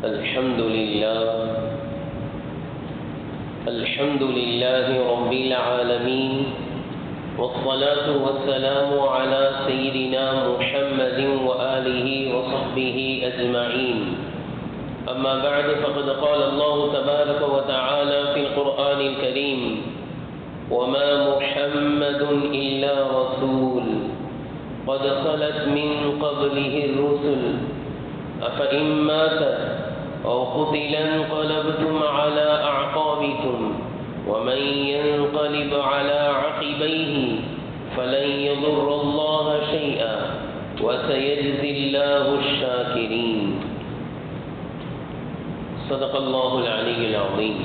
الحمد لله رب العالمين، والصلاة والسلام على سيدنا محمد وآله وصحبه أجمعين. أما بعد، فقد قال الله تبارك وتعالى في القرآن الكريم: وما محمد إلا رسول قد خلت من قبله الرسل أفإن مات أو قتل انقلبتم على أعقابكم ومن ينقلب على عقبيه فلن يضر الله شيئا وسيجزي الله الشاكرين. صدق الله العلي العظيم.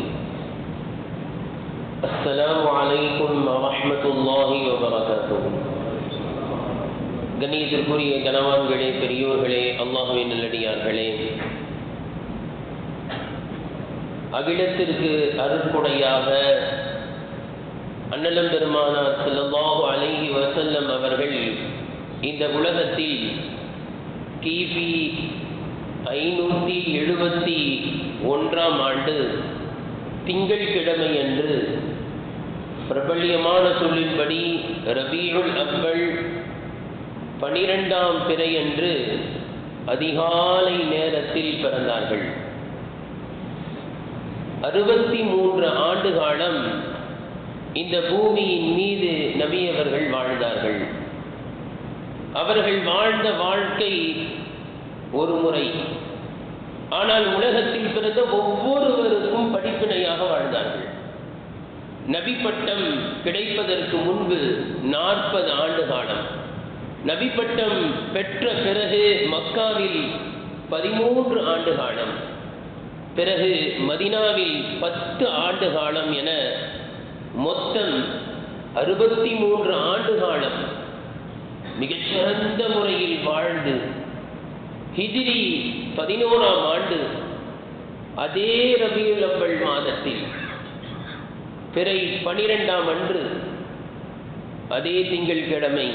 السلام عليكم ورحمة الله وبركاته. கண்ணியத்திற்குரிய கனவான்களே, பெரியோர்களே, அல்லாஹ்வின் நல்லடியார்களே, அகிலத்திற்கு அருட்கொடையாக அண்ணலம் பெருமானார் ஸல்லல்லாஹு அலைஹி வஸல்லம் அவர்கள் இந்த உலகத்தில் கிபி 571 ஆண்டு திங்கட்கிழமை அன்று பிரபல்யமான சொல்லின்படி ரபீஉல் அவ்வல் 12ஆம் பிறை அன்று அதிகாலை நேரத்தில் பிறந்தார்கள். 63 ஆண்டு காலம் இந்த பூமியின் மீது நபி அவர்கள் வாழ்ந்தார்கள். அவர்கள் வாழ்ந்த வாழ்க்கை ஒரு முறை, ஆனால் உலகத்தில் பிறந்த ஒவ்வொருவருக்கும் படிப்பினையாக வாழ்ந்தார்கள். நபி பட்டம் கிடைப்பதற்கு முன்பு 40 ஆண்டு காலம், நபி பட்டம் பெற்ற பிறகு மக்காவில் 13 ஆண்டு காலம், பிறகு மதீனாவில் 10 ஆண்டு காலம் என மொத்தம் 63 ஆண்டு காலம் மிகச்சிறந்த முறையில் வாழ்ந்து ஹிஜ்ரி 11ஆம் ஆண்டு அதே ரபியுல் அவ்வல் மாதத்தில் பிறை 12ஆம் அன்று அதே திங்கட்கிழமை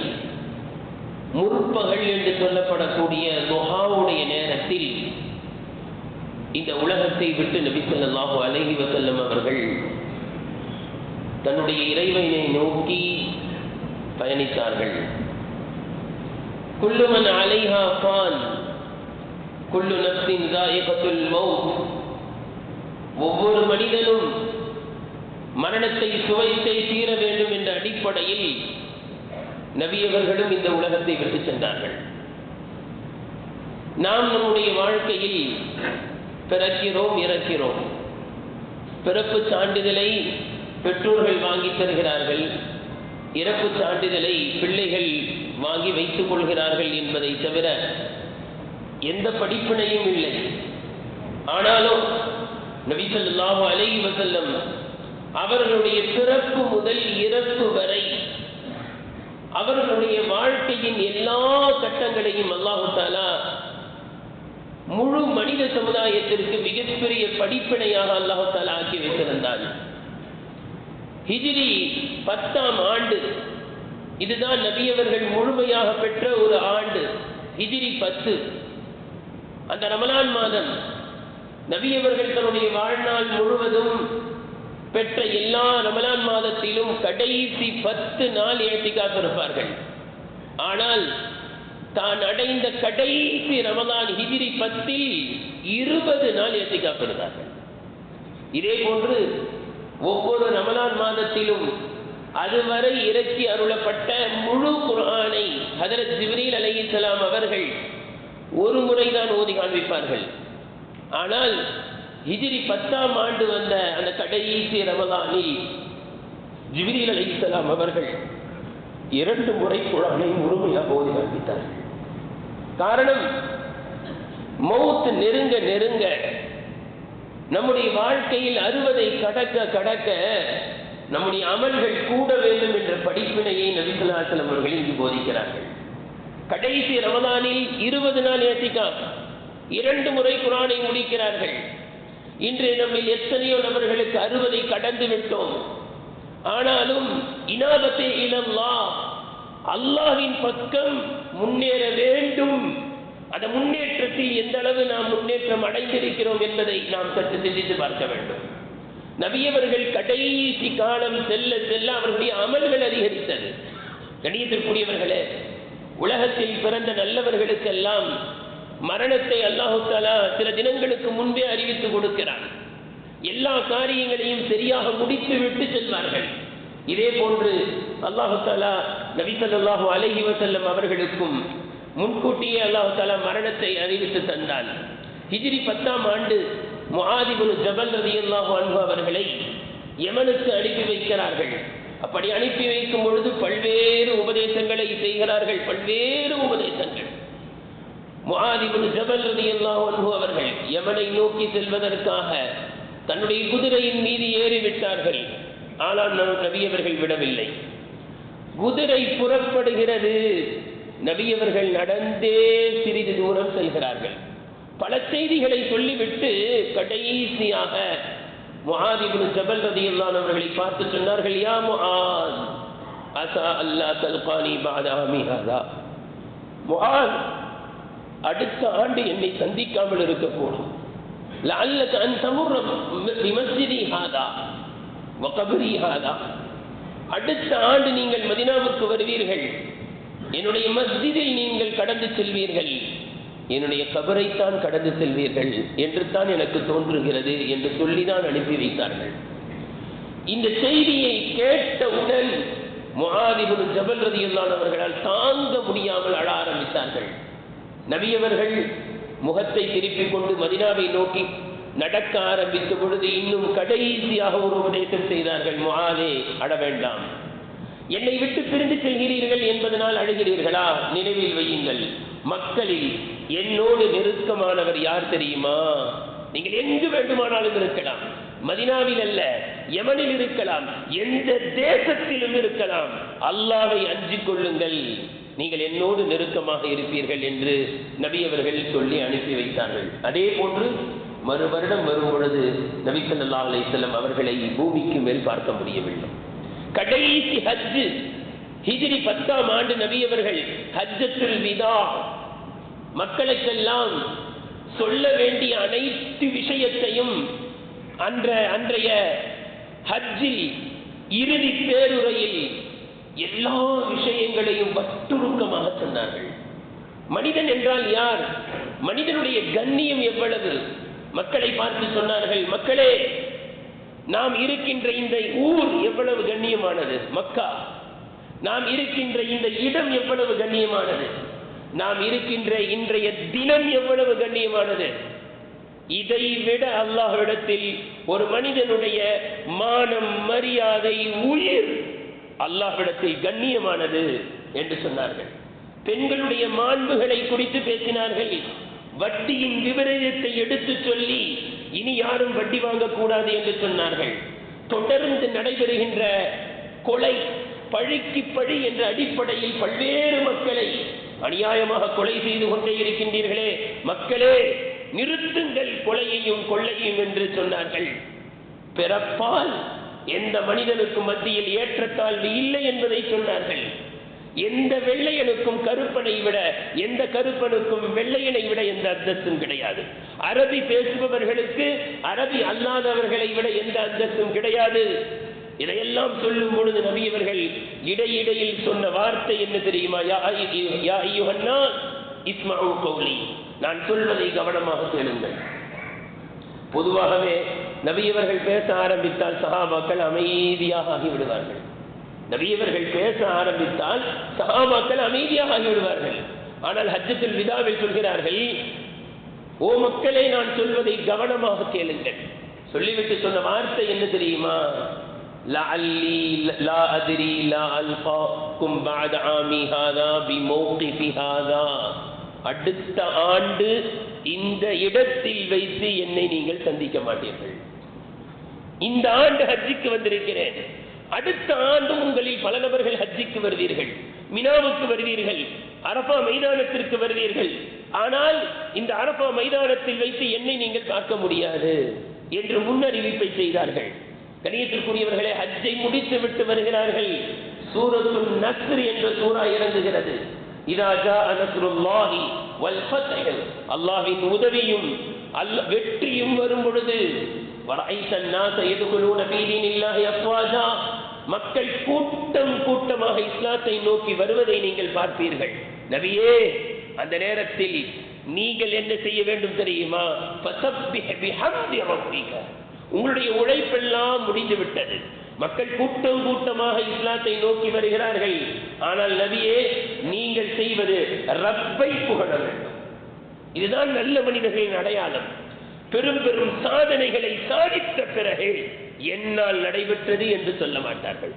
முற்பகல் என்று சொல்லப்படக்கூடிய துஹாவுடைய நேரத்தில் இந்த உலகத்தை விட்டு நபி ஸல்லல்லாஹு அலைஹி வஸல்லம் அவர்கள் தன்னுடைய இறைவனை நோக்கி பயணித்தார்கள். குல்லு மன் அலைஹா ஃபான் குல்லு நஃப்ஸின் ஸாயிகத்துல் மௌத். ஒவ்வொரு மனிதனும் மரணத்தை சுவைத்தே தீர வேண்டும் என்ற அடிப்படையில் நபி அவர்களும் இந்த உலகத்தை விட்டு சென்றார்கள். நாம் நம்முடைய வாழ்க்கையில் பிறக்கிறோம், இறக்கிறோம். பிறப்பு சான்றிதழை பெற்றோர்கள் வாங்கி தருகிறார்கள், இறப்பு சான்றிதழை பிள்ளைகள் வாங்கி வைத்துக் கொள்கிறார்கள் என்பதை தவிர எந்த படிப்பினையும் இல்லை. ஆனாலும் நபி ஸல்லல்லாஹு அலைஹி வஸல்லம் அவர்களுடைய பிறப்பு முதல் இறப்பு வரை அவர்களுடைய வாழ்க்கையின் எல்லா கட்டங்களையும் அல்லாஹு தஆலா முழு மனித சமுதாயத்திற்கு மிகப்பெரிய படிப்பினையாக அல்லாஹு தஆலா ஆக்கி வைத்திருந்தார். ஹிஜ்ரி 10ஆம் ஆண்டு, இதுதான் நபி அவர்கள் முழுமையாக பெற்ற ஒரு ஆண்டு. ஹிஜ்ரி 10, அந்த ரமலான் மாதம் நபி அவர்கள் தன்னுடைய வாழ்நாள் முழுவதும் பெற்ற எல்லா ரமலான் மாதத்திலும் கடைசி 10 நாள் இஅ்திகாஃப் இருப்பார்கள். ஆனால் தான் அடைந்த கடைசி ரமலான் ஹிஜ்ரி 10இல் 20 நாள் இஅ்திகாஃப் இருந்தார்கள். இதே போன்று ஒவ்வொரு ரமலான் மாதத்திலும் அதுவரை இறக்கி அருளப்பட்ட முழு குர்ஆனை ஹஜ்ரத் ஜிப்ரீல் அலைஹிஸ்ஸலாம் அவர்கள் ஒரு முறைதான் ஓதி காண்பிப்பார்கள். ஆனால் ஹிஜ்ரி 10ஆம் ஆண்டு வந்த அந்த கடைசி ரமலானில் ஜிப்ரீல் அலைஹிஸ்ஸலாம் அவர்கள் 2 முறை குர்ஆனை முழுமையாக ஓதி காண்பித்தார்கள். காரணம், மௌத் நெருங்க நெருங்க நம்முடைய வாழ்க்கையில் 60 கடக்க கடக்க நம்முடைய அமல்கள் கூட வேண்டும் என்ற படிப்பினையை நபி ஸல்லல்லாஹு அலைஹி வஸல்லம் அவர்கள் இங்கு போதிக்கிறார்கள். கடைசி ரமலானில் 20 நாள் இஅ்திகாஃப், 2 முறை குர்ஆனை முடிக்கிறார்கள். இன்று நம்மில் எத்தனையோ நபர்களுக்கு 60 கடந்து விட்டோம். ஆனாலும் இனாபத்தே இலல்லாஹ், அல்லாஹ்வின் பக்கம் முன்னேற வேண்டும், அந்த முன்னேற்றத்தை விஷயத்தில் எந்த அளவு நாம் முன்னேற்றம் அடைந்திருக்கிறோம் என்பதை நாம் சற்று சிந்தித்து பார்க்க வேண்டும். நபியவர்கள் கடைசி காலம் செல்ல செல்ல அவர்களுடைய அமல்கள் அதிகரித்தது. கண்ணியத்திற்குரியவர்களே, உலகத்தில் பிறந்த நல்லவர்களுக்கெல்லாம் மரணத்தை அல்லாஹு தஆலா சில தினங்களுக்கு முன்பே அறிவித்து கொடுக்கிறார். எல்லா காரியங்களையும் சரியாக முடித்து விட்டு செல்வார்கள். இதே போன்று அல்லாஹு தஆலா நபி ஸல்லல்லாஹு அலைஹி வஸல்லம் அவர்களுக்கும் முன்கூட்டியே அல்லாஹு தஆலா மரணத்தை அறிவித்து தந்தான். ஹிஜ்ரி 10ஆம் ஆண்டு முஆத் இப்னு ஜபல் ரலியல்லாஹு அன்ஹு அவர்களை யமனுக்கு அனுப்பி வைக்கிறார்கள். அப்படி அனுப்பி வைக்கும் பொழுது பல்வேறு உபதேசங்களை செய்கிறார்கள். பல்வேறு உபதேசங்கள். முஆத் இப்னு ஜபல் ரலியல்லாஹு அன்ஹு அவர்கள் யமனை நோக்கி செல்வதற்காக தன்னுடைய குதிரையின் மீது ஏறிவிட்டார்கள். ஆனால் நபியவர்கள் விடவில்லை. குதிரை புறப்படுகிறது, நபியவர்கள் நடந்தே சிறிது தூரம் செல்கிறார்கள். பல செய்திகளை சொல்லிவிட்டு கடைசியாக முஆத் இப்னு ஜபல் ரலியல்லாஹு அன்ஹு அவர்களை பார்த்து சொன்னார்கள், யா முஆத் அஸா அல்லா தல்கானி பஅத ஆமி ஹாதா. முஆத், அடுத்த ஆண்டு என்னை சந்திக்காமல் இருக்கக்கூடும். லஅல்லக அன் தமுர்ர பிமஸ்ஜிதி ஹாதா வ கப்ரி ஹாதா. அடுத்த ஆண்டு நீங்கள் மதீனாவுக்கு வருவீர்கள், என்னுடைய மஸ்ஜிதில் நீங்கள் கடந்து செல்வீர்கள், என்னுடைய கபரைத்தான் கடந்து செல்வீர்கள் என்று தான் எனக்கு தோன்றுகிறது என்று சொல்லிதான் அனுப்பி வைத்தார்கள். இந்த செய்தியை கேட்டவுடன் முஆத் இப்னு ஜபல் ரலியல்லாஹு அன்ஹு அவர்களால் தாங்க முடியாமல் அழ ஆரம்பித்தார்கள். நபியவர்கள் முகத்தை திருப்பிக் கொண்டு மதீனாவை நோக்கி நடக்க ஆரம்பித்த பொழுது இன்னும் கடைசியாக ஒரு உபதேசம் செய்தார்கள். முஆதே, அழ வேண்டாம். என்னை விட்டு பிரிந்து செல்கிறீர்கள் என்பதனால் அழுகிறீர்களா? நினைவில் வையுங்கள், மக்களில் என்னோடு நெருக்கமானவர் யார் தெரியுமா? நீங்கள் எங்கு வேண்டுமானாலும் இருக்கலாம், மதீனாவில் அல்ல, யமனில் இருக்கலாம், எந்த தேசத்திலும் இருக்கலாம். அல்லாஹ்வை அஞ்சிக் கொள்ளுங்கள், நீங்கள் என்னோடு நெருக்கமாக இருப்பீர்கள் என்று நபி அவர்கள் சொல்லி அனுப்பி வைத்தார்கள். அதே போன்று மறு வருடம் வரும் பொழுது நபி ஸல்லல்லாஹு அலைஹி வஸல்லம் அவர்களை பூமிக்கு மேல் பார்க்க முடியவில்லை. கடைசி ஹஜ் ஹிஜ்ரி 10ஆம் ஆண்டு நபி அவர்கள் ஹஜ்ஜத்துல் விதா, மக்களுக்கெல்லாம் சொல்ல வேண்டிய அனைத்து விஷயத்தையும் அன்றைய ஹஜ்ஜில் இறுதி பேருரையில் எல்லா விஷயங்களையும் வட்டுருக்கமாக சொன்னார்கள். மனிதன் என்றால் யார், மனிதனுடைய கண்ணியம் எவ்வளவு, மக்களை பார்த்து சொன்னார்கள், மக்களே, நாம் இருக்கின்ற இந்த ஊர் எவ்வளவு கண்ணியமானது, மக்கா. நாம் இருக்கின்ற இந்த இடம் எவ்வளவு கண்ணியமானது, நாம் இருக்கின்ற இன்றைய தினம் எவ்வளவு கண்ணியமானது. இதை விட அல்லாஹ்விடத்தில் ஒரு மனிதனுடைய மானம், மரியாதை, உயிர் அல்லாஹ்விடத்தில் கண்ணியமானது என்று சொன்னார்கள். பெண்களுடைய மாண்புகளை குறித்து பேசினார்கள். வட்டியின் விபரீதத்தை எடுத்து சொல்லி இனி யாரும் வட்டி வாங்கக்கூடாது என்று சொன்னார்கள். தொடர்ந்து நடைபெறுகின்ற கொலை, பழிக்கு பழி என்ற அடிப்படையில் பல்வேறு மக்களை அநியாயமாக கொலை செய்து கொண்டே இருக்கின்றீர்களே, மக்களே நிறுத்துங்கள் கொலையையும் கொள்ளையும் என்று சொன்னார்கள். பிறப்பால் எந்த மனிதனுக்கு மத்தியில் ஏற்றத்தாழ்வு இல்லை என்பதை சொன்னார்கள். எந்த வெள்ளையனுக்கும் கருப்பனை விட, எந்த கருப்பனுக்கும் வெள்ளையனை விட எந்த அந்தஸ்தும் கிடையாது. அரபி பேசுபவர்களுக்கு அரபி அல்லாதவர்களை விட எந்த அந்தஸ்தும் கிடையாது. இதையெல்லாம் சொல்லும் பொழுது நபியவர்கள் இடையிடையில் சொன்ன வார்த்தை என்ன தெரியுமா? யா அய்யுஹன் நாஸ் இஸ்மஉ கௌலி, நான் சொல்வதை கவனமாக கேளுங்கள். பொதுவாகவே நபியவர்கள் பேச ஆரம்பித்தால் சஹாபாக்கள் அமைதியாக ஆகிவிடுவார்கள். நபியவர்கள் பேச ஆரம்பித்தால் சஹாபாக்கள் அமைதியாக ஆகிவிடுவார்கள். ஆனால் ஹஜ்ஜத்துல் விதாவில் சொல்கிறார்கள், ஓ மக்களே, நான் சொல்வதை கவனமாக கேளுங்கள். சொல்லிவிட்டு சொன்ன வார்த்தை என்ன தெரியுமா? லஅல்லி லா அத்ரி லா அல்காக்கும் பஅத ஆமி ஹாதா பிமௌகிஃபி ஹாதா. அடுத்த ஆண்டு இந்த இடத்தில் வைத்து என்னை நீங்கள் சந்திக்க மாட்டீர்கள். இந்த ஆண்டு ஹஜ்ஜுக்கு வந்திருக்கிறேன், அடுத்த ஆண்டு உங்களில் பல நபர்கள் ஹஜ்ஜுக்கு வருவீர்கள், மினாவுக்கு வருவீர்கள், அரஃபா மைதானத்திற்கு வருவீர்கள். ஆனால் இந்த அரஃபா மைதானத்தில் வைத்து என்னை நீங்கள் பார்க்க முடியாது என்று முன்னறிவிப்பை செய்தார்கள். கணியத்திற்குரியவர்களே, ஹஜ்ஜை முடித்து விட்டு வருகிறார்கள். சூரத்துல் நஸ்ர் என்ற சூரா இறங்குகிறது. இதா ஜாஅ நஸ்ருல்லாஹி வல் ஃபத்ஹ், அல்லாஹ்வின் உதவியும் வெற்றியும் வரும் பொழுது, வரஐத الناس يدخلون في دين الله افواجا, மக்கள் கூட்டம் கூட்டமாக இஸ்லாத்தை நோக்கி வருவதை நீங்கள் பார்ப்பீர்கள். நபியே, அந்த நேரத்தில் நீங்கள் என்ன செய்ய வேண்டும் தெரியுமா? ஃபஸப்பிஹ் பிஹம்தி ரப்பிக, உங்களுடைய உழைப்பெல்லாம் முடிந்து விட்டது. மக்கள் கூட்டம் கூட்டமாக இஸ்லாத்தை நோக்கி வருகிறார்கள். ஆனால் நபியே, நீங்கள் செய்வது ரப்பை புகழ வேண்டும். இதுதான் நல்ல மனிதர்களின் அடையாளம். பெரும் பெரும் சாதனைகளை சாதித்த பிறகு என்னால் நடைபெற்றது என்று சொல்ல மாட்டார்கள்.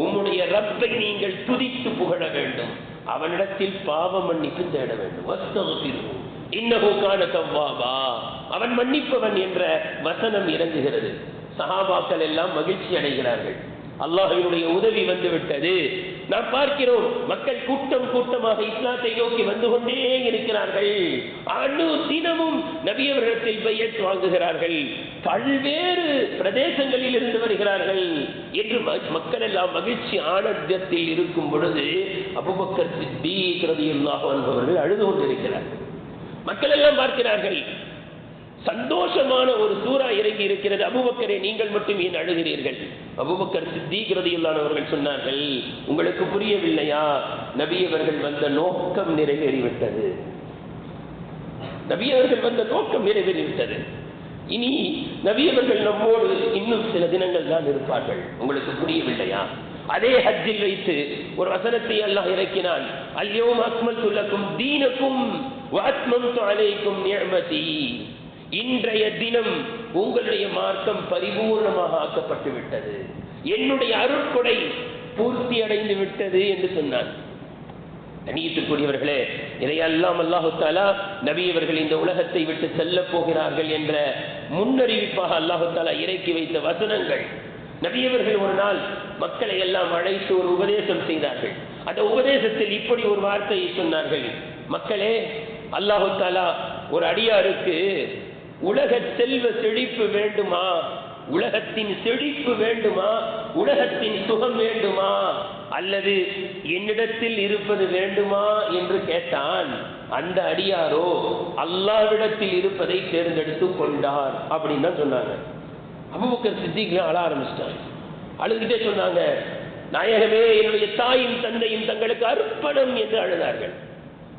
உம்முடைய ரப்பை நீங்கள் துதித்து புகழ வேண்டும், அவனிடத்தில் பாவ மன்னிப்பு தேட வேண்டும். இன்னஹு கான தவ்வாபா, அவன் மன்னிப்பவன் என்ற வசனம் இறங்குகிறது. சஹாபாக்கள் எல்லாம் மகிழ்ச்சி அடைகிறார்கள். அல்லாஹ்வினுடைய உதவி வந்துவிட்டது. நாம் பார்க்கிறோம், மக்கள் கூட்டம் கூட்டமாக இஸ்லாத்தை நோக்கி வந்து கொண்டே இருக்கிறார்கள். அணு தினமும் நபி அவர்களிடத்தில் பையத் வாங்குகிறார்கள். பல்வேறு பிரதேசங்களில் இருந்து வருகிறார்கள் என்று மக்கள் எல்லாம் மகிழ்ச்சி ஆனந்தத்தில் இருக்கும் பொழுது அபூபக்கர் சித்தீக் ரலியல்லாஹு அன்ஹு அவர்கள் அழுது கொண்டிருக்கிறார்கள். மக்கள் எல்லாம் பார்க்கிறார்கள், சந்தோஷமான ஒரு சூரா இறங்கி இருக்கிறது. அபூபக்கரே, நீங்கள் மட்டும் ஏன் அழுகிறீர்கள்? அபூபக்கர் சித்தீக் ரலியல்லாஹு அன்ஹு அவர்கள் சொன்னார்கள், உங்களுக்கு புரியவில்லையா? நபி அவர்கள் வந்த நோக்கம் நிறைவேறிவிட்டது. நபி அவர்கள் வந்த நோக்கம் நிறைவேறிவிட்டது. இனி நபி அவர்கள் நம்மோடு இன்னும் சில தினங்கள் தான் இருப்பார்கள். உங்களுக்கு புரியவில்லையா? அதே ஹஜ்ஜில் வைத்து ஒரு வசனத்தை அல்லாஹ் இறக்கினான். அல்யௌம அக்மல்து லக்கும் தீனக்கும் வ அத்மம்து அலைக்கும் நிஅமதி, இன்றைய தினம் உங்களுடைய மார்க்கம் பரிபூர்ணமாக ஆக்கப்பட்டு விட்டது, என்னுடைய அருட்கொடை பூர்த்தி அடைந்து விட்டது என்று சொன்னான். கண்ணியத்திற்குரியவர்களே, இதையெல்லாம் அல்லாஹு தஆலா நபி அவர்கள் இந்த உலகத்தை விட்டு செல்ல போகிறார்கள் என்ற முன்னறிவிப்பாக அல்லாஹு தஆலா இறக்கி வைத்த வசனங்கள். நபி அவர்கள் ஒரு நாள் மக்களை எல்லாம் அழைத்து ஒரு உபதேசம் செய்தார்கள். அந்த உபதேசத்தில் இப்படி ஒரு வார்த்தையை சொன்னார்கள். மக்களே, அல்லாஹு தஆலா ஒரு அடியாருக்கு உலக செல்வ செழிப்பு வேண்டுமா, உலகத்தின் செழிப்பு வேண்டுமா, உலகத்தின் சுகம் வேண்டுமா, அல்லது என்னிடத்தில் இருப்பது வேண்டுமா என்று கேட்டான். அந்த அடியாரோ அல்லாஹ்விடத்தில் இருப்பதை தேர்ந்தெடுத்து கொண்டார் அப்படின்னு தான் சொன்னாங்க. அபூபக்கர் சித்திக் அழ ஆரம்பிச்சிட்டாங்க. அழுதுகிட்டே சொன்னாங்க, நாயகமே, என்னுடைய தாயும் தந்தையும் தங்களுக்கு அர்ப்பணம் என்று அழுதார்கள்.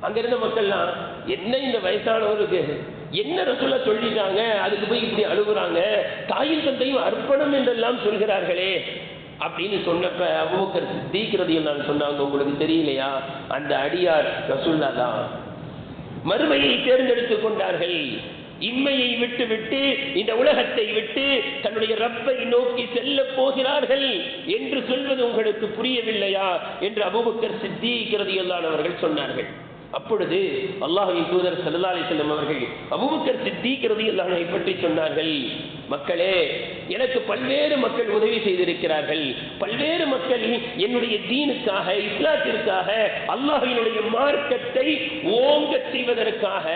அங்கிருந்த மக்கள்லாம், என்ன இந்த வயசானவருக்கு என்ன ரசூலா சொல்லிட்டாங்க, அதுக்கு போய் இப்படி அழுகுறாங்க, தாயும் தந்தையும் அர்ப்பணம் என்றெல்லாம் சொல்கிறார்களே அப்படின்னு சொன்னப்ப அபூபக்கர் சித்தீக் ரலியல்லாஹு அன்ஹு சொன்னாங்க, உங்களுக்கு தெரியலையா, அந்த அடியார் ரசூலுல்லாஹ் தான். மறுமையை தேர்ந்தெடுத்துக் கொண்டார்கள். இம்மையை விட்டு விட்டு இந்த உலகத்தை விட்டு தன்னுடைய ரப்பை நோக்கி செல்ல போகிறார்கள் என்று சொல்வது உங்களுக்கு புரியவில்லையா என்று அபூபக்கர் சித்தீக் ரலியல்லாஹு அன்ஹு அவர்கள் சொன்னார்கள். அப்பொழுது அல்லாஹ்வின் தூதர் ஸல்லல்லாஹு அலைஹி வஸல்லம் அவர்கள் அபூபக்கர் சித்தீக் ரலியல்லாஹு அன்ஹு பற்றி சொன்னார்கள், மக்களே, எனக்கு பல்வேறு மக்கள் உதவி செய்திருக்கிறார்கள். பல்வேறு மக்கள் என்னுடைய தீனுக்காக, இஸ்லாத்திற்காக, அல்லாஹ்வினுடைய மார்க்கத்தை ஓங்க செய்வதற்காக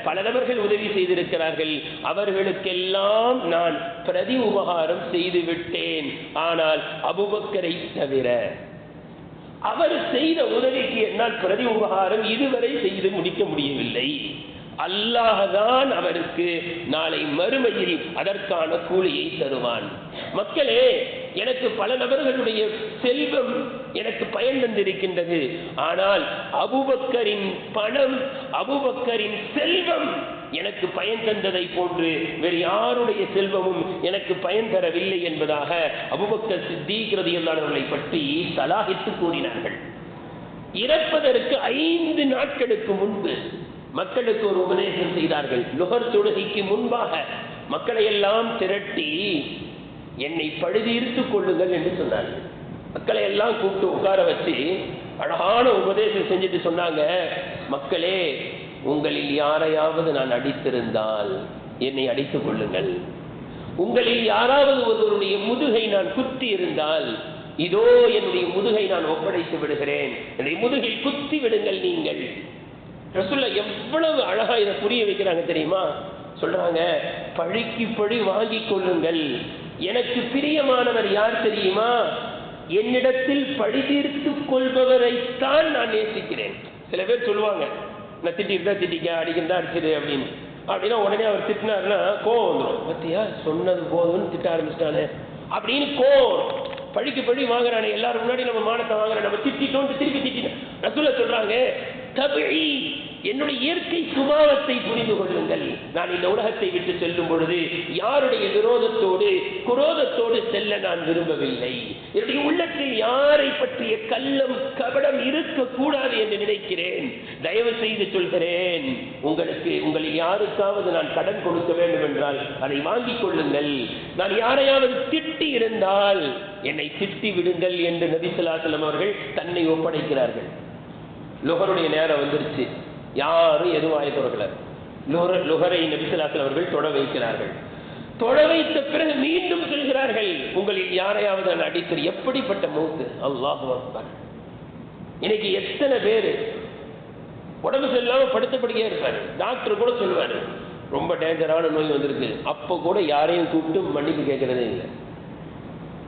பல நபர்கள் உதவி செய்திருக்கிறார்கள். அவர்களுக்கெல்லாம் நான் பிரதி உபகாரம் செய்து விட்டேன். ஆனால் அபூபக்கரை தவிர அவர் செய்த உதவிக்கு என்னால் பிரதி உபகாரம் இதுவரை செய்து முடிக்க முடியவில்லை. அல்லாஹ் தான் அவருக்கு நாளை மறுமையில் அதற்கான கூலியை தருவான். மக்களே, எனக்கு பல நபர்களுடைய செல்வம் எனக்கு பயன் தந்திருக்கின்றது. ஆனால் அபூபக்கரின் பணம், அபூபக்கரின் செல்வம் எனக்கு பயன் தந்ததை போன்று வேறு யாருடைய செல்வமும் எனக்கு பயன் தரவில்லை என்பதாக அபூபக்கர் சித்தீக் ரலியல்லாஹு அன்ஹு அவர்களை பற்றி சலாஹித்து கூறினார்கள். இறப்பதற்கு 5 நாட்களுக்கு முன்பு மக்களுக்கு ஒரு உபதேசம் செய்தார்கள். லுஹர் தொழுகைக்கு முன்பாக மக்களை எல்லாம் திரட்டி என்னை பழுதீர்த்துக் கொள்ளுங்கள் என்று சொன்னார்கள். மக்களை எல்லாம் கூப்பிட்டு உட்கார வச்சு அழகான உபதேசம் செஞ்சுட்டு சொன்னாங்க, மக்களே, உங்களில் யாரையாவது நான் அடித்திருந்தால் என்னை அடித்துக் கொள்ளுங்கள். உங்களில் யாராவது ஒருவருடைய முதுகை நான் குத்தி இருந்தால் இதோ என்னுடைய முதுகை நான் ஒப்படைத்து விடுகிறேன், என்னுடைய முதுகில் குத்தி விடுங்கள் நீங்கள். ரசூலுல்லாஹ் எவ்வளவு அழகா இதை புரிய வைக்கிறாங்க தெரியுமா? சொல்றாங்க, பழிக்கு பழி வாங்கிக் கொள்ளுங்கள். எனக்கு பிரியமானவர் யார் தெரியுமா? என்னிடத்தில் பழி தீர்த்துக் கொள்பவரைத்தான் நான் நேசிக்கிறேன். சில பேர் சொல்லுவாங்க, நான் திட்டிருந்தா திட்டிக்க, அடிக்கிறதா அடிச்சிடு அப்படின்னு. அப்படின்னா உடனே அவர் திட்டினாருன்னா கோவம் வந்துடும். பத்தியா சொன்னது போதும்னு திட்ட ஆரம்பிச்சிட்டானே அப்படின்னு கோவம். பழிக்கு பழி வாங்குறானே, எல்லாரும் முன்னாடி நம்ம மானத்தை வாங்குறோம், நம்ம திட்டோம் திருப்பி திட்டோம். ரசூலுல்லாஹ் சொல்றாங்க, தபிஈ, என்னுடைய இயற்கை சுபாவத்தை புரிந்து கொள்ளுங்கள். நான் இந்த உலகத்தை விட்டு செல்லும் பொழுது யாருடைய விரோதத்தோடு குரோதத்தோடு செல்ல நான் விரும்பவில்லை. என்னுடைய உள்ளத்தில் யாரை பற்றிய கள்ளம் கபடம் இருக்கக்கூடாது என்று நினைக்கிறேன். தயவு செய்து சொல்கிறேன், உங்களில் யாருக்காவது நான் கடன் கொடுக்க வேண்டும் என்றால் அதை வாங்கிக் கொள்ளுங்கள். நான் யாரையாவது திட்டி இருந்தால் என்னை திட்டி விடுங்கள் என்று நபி ஸல்லல்லாஹு அலைஹி வஸல்லம் அவர்கள் தன்னை ஒப்படைக்கிறார்கள். லுஹருடைய நேரம் வந்துருச்சு, யாரும் எதுவும் ஆய தொடங்கல. லுஹரை நபி ஸல்லல்லாஹு அலைஹி வஸல்லம் அவர்கள் தொட வைக்கிறார்கள். தொட வைத்த பிறகு மீண்டும் சொல்கிறார்கள், உங்களில் யாரையாவது நான் அடிக்கிறேன். எப்படிப்பட்ட மௌத்து! அல்லாஹு அக்பர். இன்னைக்கு எத்தனை பேர் உடம்பு சரியில்லாம படுத்தபடியே இருப்பாரு. டாக்டர் கூட சொல்லுவாரு, ரொம்ப டேஞ்சரான நோய் வந்திருக்கு. அப்ப கூட யாரையும் கூப்பிட்டு மன்னிப்பு கேட்கறதே இல்லை.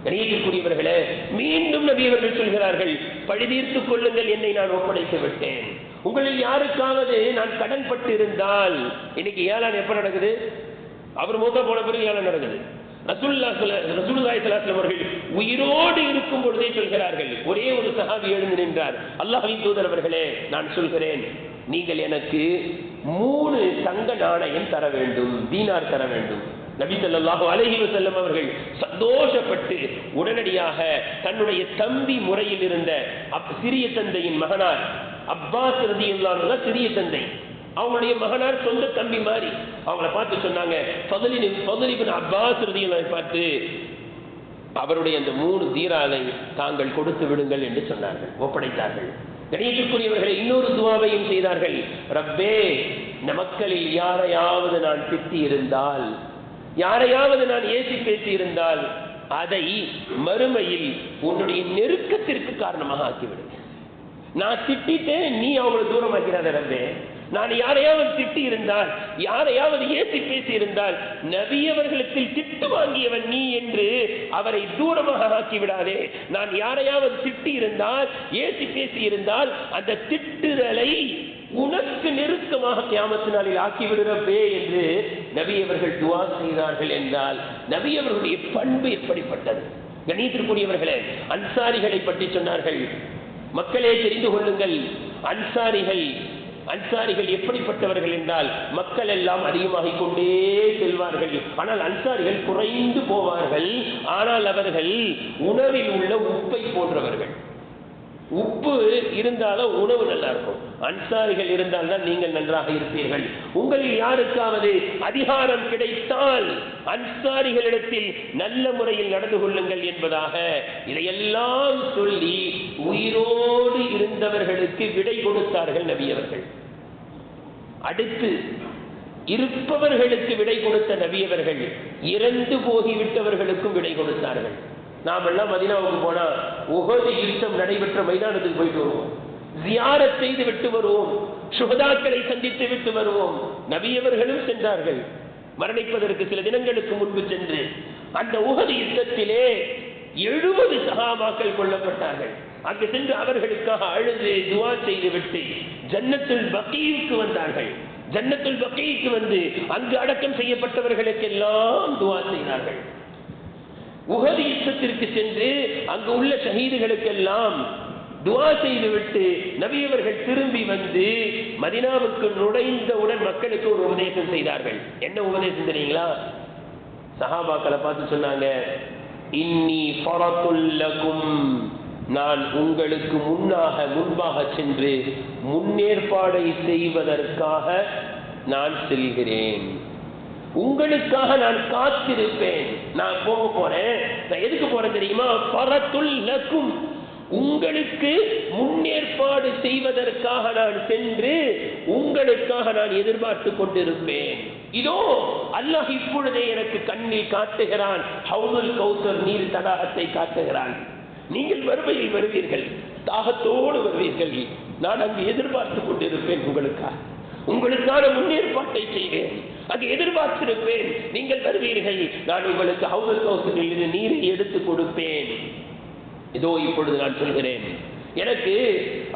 கணியத்திற்குரியவர்களே, மீண்டும் நபி அவர்கள் சொல்கிறார்கள், பழி தீர்த்துக் கொள்ளுங்கள், என்னை நான் ஒப்படைத்து விட்டேன். உங்களில் யாருக்காவது நான் கடன் பட்டு இருந்தால், இன்னைக்கு ஏழான் எப்ப நடக்குது? அவர் மூத்த போன பிறகு ஏழான் நடக்குது. ரசூலுல்லாஹி ஸல்லல்லாஹு அலைஹி வஸல்லம் அவர்கள் உயிரோடு இருக்கும் பொழுதே சொல்கிறார்கள். ஒரே ஒரு சஹாபி எழுந்து நின்றார், அல்லாஹ்வின் தூதர் அவர்களே, நான் சொல்கிறேன், நீங்கள் எனக்கு 3 தங்க நாணயம் தர வேண்டும், தீனார் தர வேண்டும். நபி ஸல்லல்லாஹு அலைஹி வஸல்லம் அவர்கள் சந்தோஷப்பட்டு உடனடியாக தன்னுடைய தம்பி முறையில் இருந்த சிறிய தந்தையின் மகனார் அப்பாஸ் ரலியல்லாஹு அன்ஹு, சிறிய தந்தை, அவங்களுடைய மகனார் சொந்த தம்பி மாதிரி, அவங்கள பார்த்து சொன்னாங்க, ஃபضل இப்னு அப்பாஸ் ரலியல்லாஹு அன்ஹு பார்த்து அவருடைய அந்த 3 தீனாரை தாங்கள் கொடுத்து விடுங்கள் என்று சொன்னார்கள், ஒப்படைத்தார்கள். கணியத்திற்குரியவர்களை இன்னொரு துஆவையும் செய்தார்கள். ரப்பே, மக்களில் யாரையாவது நான் திட்டி இருந்தால், யாரையாவது நான் ஏசி பேசி இருந்தால், அதை மறுமையில் உன்னுடைய நெருக்கத்திற்கு காரணமாக ஆக்கிவிடு. நான் திட்டேன், நீ அவங்களை தூரமாக்கிறாத ரப்பே. நான் யாரையாவது திட்டி இருந்தால், யாரையாவது ஏசி பேசி இருந்தால், நபியவர்களுக்கு திட்டு வாங்கியவன் நீ என்று அவரை தூரமாக ஆக்கிவிடாதே. நான் யாரையாவது திட்டி இருந்தால், ஏசி பேசி இருந்தால், அந்த திட்டுதலை உனக்கு நெருக்கமாக கியாமத் நாளில் ஆக்கிவிடுறப்பே என்று நபி அவர்கள் துஆ செய்தார்கள் என்றால், நபி அவர்களுடைய பண்பு எப்படிப்பட்டது! கணியத்திற்குரியவர்களே, அன்சாரிகளை பற்றி சொன்னார்கள். மக்களே தெரிந்து கொள்ளுங்கள், அன்சாரிகள் எப்படிப்பட்டவர்கள் என்றால், மக்கள் எல்லாம் அதிகமாகிக் கொண்டே செல்வார்கள், ஆனால் அன்சாரிகள் குறைந்து போவார்கள். ஆனால் அவர்கள் உணவில் உள்ள உப்பை போன்றவர்கள். உப்பு இருந்தாலும் உணவு நல்லா இருக்கும். அன்சாரிகள் இருந்தால்தான் நீங்கள் நன்றாக இருப்பீர்கள். உங்களில் யாருக்காவது அதிகாரம் கிடைத்தால் அன்சாரிகளிடத்தில் நல்ல முறையில் நடந்து கொள்ளுங்கள் என்பதாக இதையெல்லாம் சொல்லி உயிரோடு இருந்தவர்களுக்கு விடை கொடுத்தார்கள் நபி அவர்கள். அடுத்து இருப்பவர்களுக்கு விடை கொடுத்த நபி அவர்கள் இறந்து போகிவிட்டவர்களுக்கும் விடை கொடுத்தார்கள். நாம் எல்லாம் மதீனாவுக்கு போனா உஹது யுத்தம் நடைபெற்ற மைதானத்துக்கு போயிட்டு வருவோம், ஜியாரத் செய்து விட்டு வருவோம், சுஹதாக்களை சந்தித்து விட்டு வருவோம். நபியவர்களும் சென்றார்கள். மரணிப்பதற்கு சில தினங்களுக்கு முன்பு சென்று அந்த உஹது யுத்தத்திலே 70 சஹாபாக்கள் கொல்லப்பட்டார்கள். அங்கு சென்று அவர்களுக்காக அழுது துஆ செய்து விட்டு ஜன்னத்துல் பகீக்கு வந்தார்கள். ஜன்னத்துல் பகீக்கு வந்து அங்கு அடக்கம் செய்யப்பட்டவர்களுக்கெல்லாம் துஆ செய்தார்கள். உஹது யுத்தத்திற்கு சென்று அங்கு உள்ள ஷஹீதுகளுக்கெல்லாம் துஆ செய்துவிட்டு நபியவர்கள் திரும்பி வந்து மதீனாவுக்கு நுழைந்தவுடன் மக்களுக்கு ஒரு உபதேசம் செய்தார்கள். என்ன உபதேசம் தெரியுங்களா? சஹாபாக்களை பார்த்து சொன்னாங்க, இன்னி ஃபரதுல் லகும், நான் உங்களுக்கு முன்பாக சென்று முன்னேற்பாடை செய்வதற்காக நான் செல்கிறேன். உங்களுக்காக நான் காத்திருப்பேன். நான் போக போறேன். நான் எதுக்கு போறேன் தெரியுமா? ஃபரதுல் லகும், உங்களுக்கு முன்னேற்பாடு செய்வதற்காக நான் சென்று உங்களுக்காக நான் எதிர்பார்த்து கொண்டிருப்பேன். இதோ அல்லாஹ் இப்பொழுதே எனக்கு கண்ணில் காட்டுகிறான், ஹவுதுல் கௌசர் நீர் தடாகத்தை காட்டுகிறான். நீங்கள் வறுமையில் வருவீர்கள், தாகத்தோடு வருவீர்கள். நான் அங்கு எதிர்பார்த்து கொண்டிருப்பேன். உங்களுக்கான முன்னேற்பாட்டை செய்வேன். அங்கு எதிர்பார்த்திருப்பேன். நீங்கள் வருவீர்கள். நான் உங்களுக்கு ஹவுதுல் கௌசரில் நீரை எடுத்து கொடுப்பேன். இதோ இப்பொழுது நான் சொல்கிறேன், எனக்கு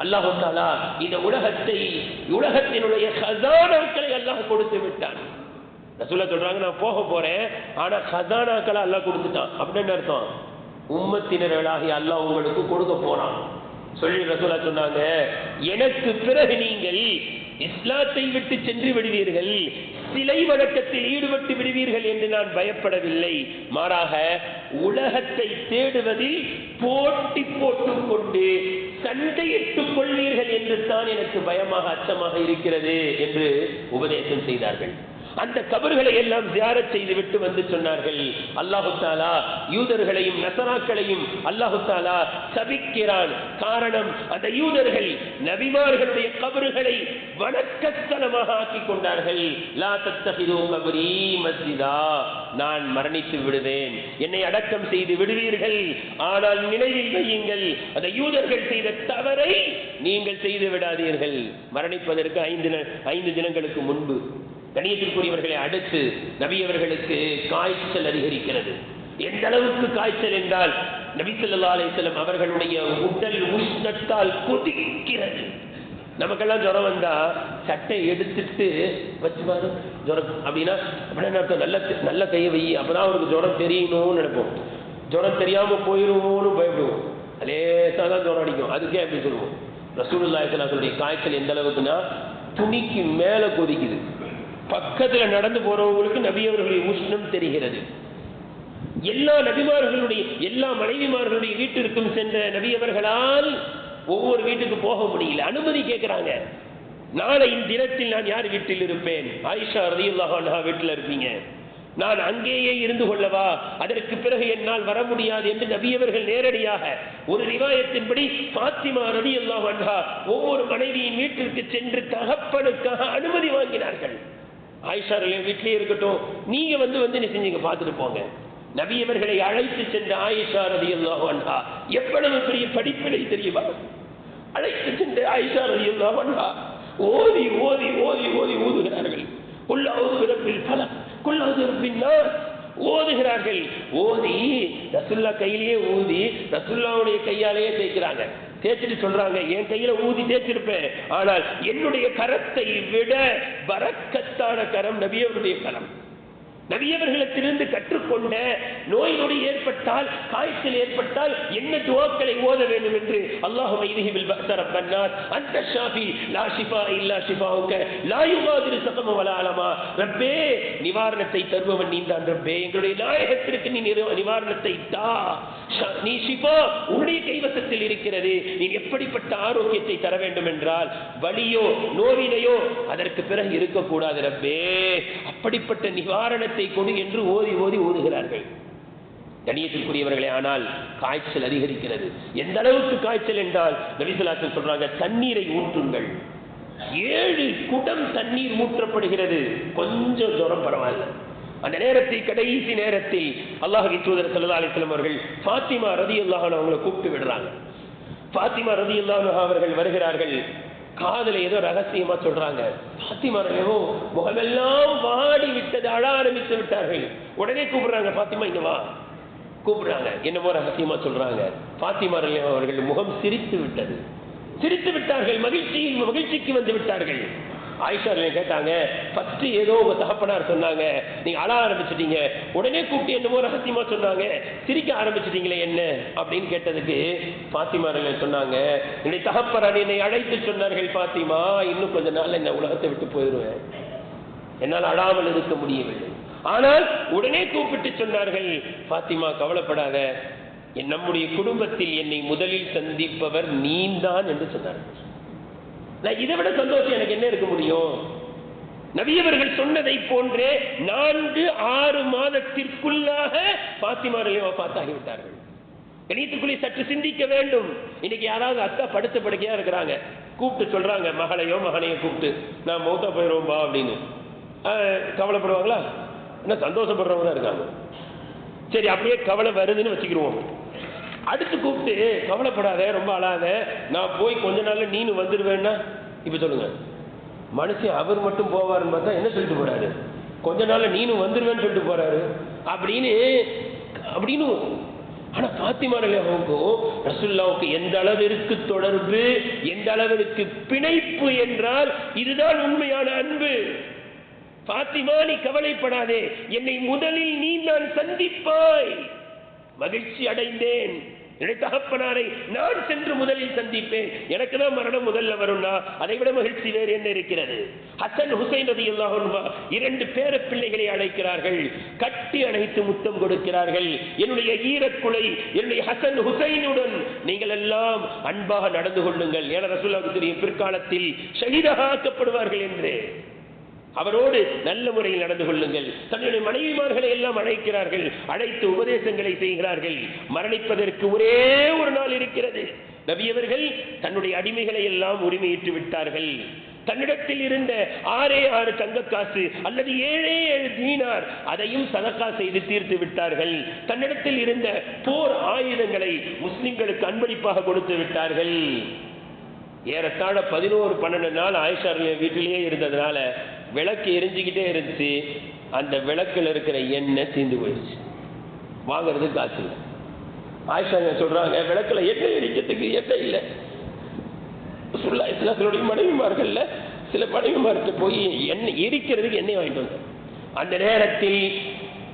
அல்லாஹ் தஆலா இந்த உலகத்தினுடைய கஸானாக்களை அல்லாஹ் கொடுத்து விட்டான். ரசூலுல்லாஹ் சொல்றாங்க, நான் போக போறேன், ஆனா கஸானாக்களை அல்லாஹ் கொடுத்துட்டான். அப்படின்னு அர்த்தம், உம்மத்தினர்களாகி அல்லாஹ் உங்களுக்கு கொடுக்க போறான் சொல்லி ரசூலுல்லாஹ் சொன்னாங்க, எனக்கு பிறகு நீங்கள் இஸ்லாத்தை விட்டு சென்று விடுவீர்கள், சிலை வணக்கத்தில் ஈடுபட்டு விடுவீர்கள் என்று நான் பயப்படவில்லை. மாறாக உலகத்தை தேடுவதில் போட்டி போட்டுக் கொண்டு சண்டையிட்டுக் கொள்வீர்கள் என்று தான் எனக்கு பயமாக அச்சமாக இருக்கிறது என்று உபதேசம் செய்தார்கள். அந்த கபர்களை எல்லாம் ஜியாரத் செய்து விட்டு வந்து சொன்னார்கள், அல்லாஹு தஆலா யூதர்களையும் நஸராக்களையும் அல்லாஹு தஆலா சபிக்கிறான். காரணம், அந்த யூதர்கள் நபிமார்களுடைய கபர்களை வணக்கஸ்தலமாக ஆக்கிக் கொண்டார்கள். லா தத்தஹிது கபரி மஸ்ஜிதா, நான் மரணித்து விடுவேன், என்னை அடக்கம் செய்து விடுவீர்கள், ஆனால் நினைவில் வையுங்கள், அந்த யூதர்கள் செய்த தவறை நீங்கள் செய்து விடாதீர்கள். மரணிப்பதற்கு 5 தினங்களுக்கு முன்பு கணியத்திற்குரியவர்களை அடுத்து நபி அவர்களுக்கு காய்ச்சல் அதிகரிக்கிறது. எந்த அளவுக்கு காய்ச்சல் என்றால், நபி ஸல்லல்லாஹு அலைஹி வஸல்லம் அவர்களுடைய உடல் உஷ்ணத்தால் கொதிக்கிறது. நமக்கெல்லாம் ஜுரம் வந்தா சட்டை எடுத்துட்டு வச்சு பாரு ஜுரம் அப்படின்னா நல்ல கையை வை, அப்பதான் அவருக்கு ஜுரம் தெரியணும்னு நினைப்போம். ஜுரம் தெரியாம போயிருவோம்னு பயப்படுவோம். லேசாதான் ஜுரம் அடிக்கும், அதுக்கே அப்படி சொல்லுவோம். ரசூலுல்லாஹி ஸல்லல்லாஹு அலைஹி வஸல்லம் காய்ச்சல் எந்த அளவுக்குன்னா துணிக்கு மேல கொதிக்குது. பக்கத்துல நடந்து போறவங்களுக்கு நபி அவர்களுடைய உஷ்ணம் தெரிகிறது. எல்லா நபிமார்களுடைய எல்லா மனைவிமார்களுடைய வீட்டிற்கும் சென்ற நபி அவர்களால் ஒவ்வொரு வீட்டுக்கு போக முடியல, அனுமதி கேட்கிறாங்க. நாளை இந்த தினத்தில் நான் யார் வீட்டில் இருப்பேன்? ஆயிஷா ரலியல்லாஹு அன்ஹா வீட்டில் இருப்பீங்க, நான் அங்கேயே இருந்து கொள்ளவா? அதற்கு பிறகு என்னால் வர முடியாது என்று நபி அவர்கள் நேரடியாக ஒரு ரிவாயத்தின்படி ஃபாத்திமா ரலியல்லாஹு அன்ஹா ஒவ்வொரு மனைவியின் வீட்டிற்கு சென்று தகப்பனுக்காக அனுமதி வாங்கினார்கள். ஆயிஷா வீட்டிலே இருக்கட்டும், நீங்க வந்து என்ன செஞ்சீங்க பார்த்துட்டு போங்க. நபி அவர்களை அழைத்து சென்ற ஆயிஷா ரலியல்லாஹு அன்ஹா எவ்வளவு பெரிய படிப்பினை தெரியுமா? அழைத்து சென்ற ஆயிஷா ரலியல்லாஹு அன்ஹா ஓதி ஓதி ஓதி ஓதி ஊதுகிறார்கள். குல் அஊது பிரப்பில் ஃபலக், குல் அஊது பிரப்பின் நாஸ் ஓதுகிறார்கள். ஓதி ரசூலுல்லா கையிலேயே ஊதி ரசூலுல்லாவுடைய கையாலேயே தேய்க்கிறாங்க. தேய்ச்சிட்டு சொல்றாங்க, என் கையில ஊதி தேய்ச்சிருப்பேன், ஆனால் என்னுடைய கரத்தை விட பரக்கத்தான கரம் நபியவருடைய கரம். நபியவர்களிடத்திலிருந்து கற்றுக்கொண்ட நோய் நொடி ஏற்பட்டால், காய்ச்சல் ஏற்பட்டால் என்ன துஆக்களை ஓத வேண்டும் என்று, அல்லாஹும்ம இத்ஹிபில் பஅஸ ரப்பன் நாஸ் அன்த ஷாஃபி லா ஷிஃபா இல்லா ஷிஃபாஉக லா யுகாதிரு ஸகம வலா அலமா. ரப்பே, நிவாரணத்தை தருபவன் நீதான் ரப்பே, எங்களுடைய நாயகத்திற்கு நீ நிவாரணத்தை தா. நீ ஷிஃபா உன்னுடைய கைவசத்தில் இருக்கிறது. நீ எப்படிப்பட்ட ஆரோக்கியத்தை தர வேண்டும் என்றால், வலியோ நோவினையோ அதற்கு பிறகு இருக்கக்கூடாது ரப்பே, அப்படிப்பட்ட நிவாரணத்தை கொடு என்று ஓதி ஓதி ஓதுகிறார்கள். கண்ணியத்திற்குரியவர்களே, ஆனால் காய்ச்சல் அதிகரிக்கிறது. எந்த அளவுக்கு காய்ச்சல் என்றால், நபி ஸல்லல்லாஹு அலைஹி வஸல்லம் சொல்றாங்க, தண்ணீரை ஊற்றுங்கள். 7 குடம் தண்ணீர் ஊற்றப்படுகிறது. கொஞ்சம் ஜுரம் பரவாயில்ல. அந்த நேரத்தில், கடைசி நேரத்தில் அல்லாஹ்வின் தூதர் ஸல்லல்லாஹு அலைஹி வஸல்லம் அவர்கள் ஃபாத்திமா ரலியல்லாஹு அன்ஹா அவங்களை கூப்பிட்டு விடுறாங்க. ஃபாத்திமா ரலியல்லாஹு அன்ஹா அவர்கள் வருகிறார்கள். காதல ஏதோ ரகசியமா சொல்றாங்க. ஃபாத்திமா ரலியல்லாஹு முகமெல்லாம் வாடி விட்டது, அழ ஆரம்பித்து விட்டார்கள். உடனே கூப்பிடுறாங்க, ஃபாத்திமா இங்க வா. கூப்பிடுறாங்க, என்னமோ ரகசியமா சொல்றாங்க. ஃபாத்திமா ரலியல்லாஹு அவர்கள் முகம் சிரித்து விட்டது. சிரித்து விட்டார்கள், மகிழ்ச்சிக்கு வந்து விட்டார்கள். ஆயிஷா கேட்டாங்க, ஃபர்ஸ்ட் ஏதோ உங்க தகப்பனார் சொன்னாங்க, நீங்க அழ ஆரம்பிச்சிட்டீங்க, உடனே கூப்பிட்டு என்னமோ ரகசியமா சொன்னாங்க, சிரிக்க ஆரம்பிச்சிட்டீங்களே என்ன அப்படின்னு கேட்டதுக்கு ஃபாத்திமா சொன்னாங்க, என்னுடைய தகப்பனார் என்னை அழைத்து சொன்னார்கள், ஃபாத்திமா இன்னும் கொஞ்ச நாள் என்ன உலகத்தை விட்டு போயிடுவேன், என்னால் அழாமல் இருக்க முடியவில்லை. ஆனால் உடனே கூப்பிட்டு சொன்னார்கள், ஃபாத்திமா கவலைப்படாத, நம்முடைய குடும்பத்தில் என்னை முதலில் சந்திப்பவர் நீந்தான் என்று சொன்னார்கள். இதை விட சந்தோஷம் எனக்கு என்ன இருக்க முடியும்? நபியவர்கள் சொன்னதை போன்றே 4-6 மாதத்திற்குள்ளாக ஃபாத்திமா ரலியல்லாஹு பார்த்தாகிவிட்டார்கள். கணியத்துக்குள்ளே சற்று சிந்திக்க வேண்டும். இன்னைக்கு யாராவது அத்தா படுத்த படுக்கையா இருக்கிறாங்க, கூப்பிட்டு சொல்றாங்க, மகளையோ மகனையோ கூப்பிட்டு, நான் மௌத்தா போயிடுவோம்பா அப்படின்னு, கவலைப்படுவாங்களா? என்ன சந்தோஷப்படுறவங்க இருக்காங்க. சரி, அப்படியே கவலை வருதுன்னு வச்சுக்கிடுவோம். அடுத்து கூப்பிட்டு, கவலைப்படாத, ரொம்ப அழாத, நான் போய் கொஞ்ச நாள்ல நீனு வந்துடுவேன்னா, இப்ப சொல்லுங்க, மனுஷன் அவர் மட்டும் போவாருன்னு பார்த்தா என்ன சொல்லிட்டு போறாரு, கொஞ்ச நாள்ல நீனு வந்துடுவேன்னு சொல்லிட்டு போறாரு அப்படின்னு. ஆனா பாத்திமா ரலியல்லாஹு ரசூலுல்லாஹ்வுக்கு எந்த அளவிற்கு தொடர்பு, எந்த அளவிற்கு பிணைப்பு என்றால் இதுதான் உண்மையான அன்பு. பாத்திமா, நீ கவலைப்படாதே, என்னை முதலில் நீ நான் சந்திப்பாய். மகிழ்ச்சி அடைந்தேன். என்னுடைய தகப்பனாரை நான் சென்று முதலில் சந்திப்பேன். எனக்கு தான் மரணம் முதல்ல வரும்னா அதை விட மகிழ்ச்சி வேறு என்ன இருக்கிறது? ஹசன் ஹுசைன் ரலியல்லாஹு அன்ஹுமா 2 பேர பிள்ளைகளை அழைக்கிறார்கள், கட்டி அணைத்து முத்தம் கொடுக்கிறார்கள். என்னுடைய ஈரக்குலை என்னுடைய ஹசன் ஹுசைனுடன் நீங்கள் எல்லாம் அன்பாக நடந்து கொள்ளுங்கள். ஏன்னா ரசூலுல்லாஹ்வுக்கு தெரியும் பிற்காலத்தில் ஷஹீதாக ஆக்கப்படுவார்கள் என்று. அவரோடு நல்ல முறையில் நடந்து கொள்ளுங்கள். தன்னுடைய மனைவிமார்களை எல்லாம் அழைக்கிறார்கள், அழைத்து உபதேசங்களை செய்கிறார்கள். மரணிப்பதற்கு ஒரே ஒரு நாள் இருக்கிறது. நபி அவர்கள் தன்னுடைய அடிமைகளை எல்லாம் உரிமையிட்டு விட்டார்கள். தன்னிடத்தில் இருந்த 6 தங்க காசு அல்லது 7 தீனார் அதையும் சதக்கா செய்து தீர்த்து விட்டார்கள். தன்னிடத்தில் இருந்த போர் ஆயுதங்களை முஸ்லிம்களுக்கு அன்பளிப்பாக கொடுத்து விட்டார்கள். ஏறத்தாழ 11-12 நாள் ஆயிஷா வீட்டிலேயே இருந்ததுனால விளக்கு எரிஞ்சுக்கிட்டே இருந்துச்சு. அந்த விளக்குல இருக்கிற எண்ணெய் தீர்ந்து போயிடுச்சு, வாங்கிறது காசு இல்லை. ஆயிஷா சொல்றாங்க, விளக்குல எண்ணெய் எரிக்கிறதுக்கு எண்ணெய் இல்லை. இஸ்லாத்தினுடைய மனைவிமார்கள்ல சில மனைவிமார்கிட்ட போய் எண்ணெய் எரிக்கிறதுக்கு எண்ணெய் வாங்கிட்டு வந்தார்.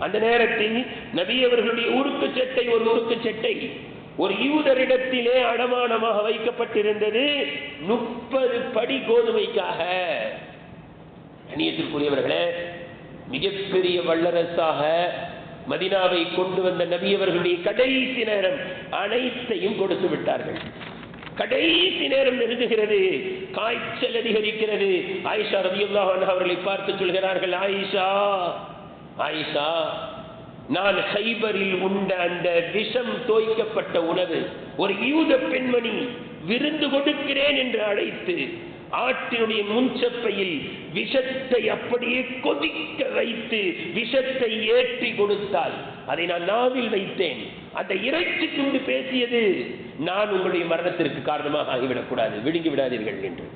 அந்த நேரத்தில் நபி அவர்களுடைய உருக்கு சட்டை, ஒரு உருக்கு சட்டை ஒரு யூதரிடத்திலே அடமானமாக வைக்கப்பட்டிருந்தது 30 படி கோதுமைக்காக. கண்ணியத்திற்குரியவர்களே, மிகப்பெரிய வல்லரசாக மதீனாவை கொண்டு வந்த நபி அவர்களுடைய கடைசி நேரம் அனைத்தையும் கொடுத்து விட்டார்கள். கடைசி நேரம் நெருங்குகிறது, காய்ச்சல் அதிகரிக்கிறது. ஆயிஷா ரலியல்லாஹு அன்ஹா அவர்களை பார்த்து சொல்கிறார்கள், ஆயிஷா, நான் ஹைபரில் உண்ட அந்த விஷம் தோய்க்கப்பட்ட உணவு ஒரு யூத பெண்மணி விருந்து கொடுக்கிறேன் என்று அழைத்து ஆட்டினுடைய முன்சப்பையில் விஷத்தை அப்படியே கொதிக்க வைத்து விஷத்தை ஏற்றி கொடுத்தால் அதை நான் நாவில் வைத்தேன். அந்த இறைச்சி துண்டு பேசியது, நான் உங்களுடைய மரணத்திற்கு காரணமாக ஆகிவிடக்கூடாது, விடுங்கி விடாதீர்கள் என்று.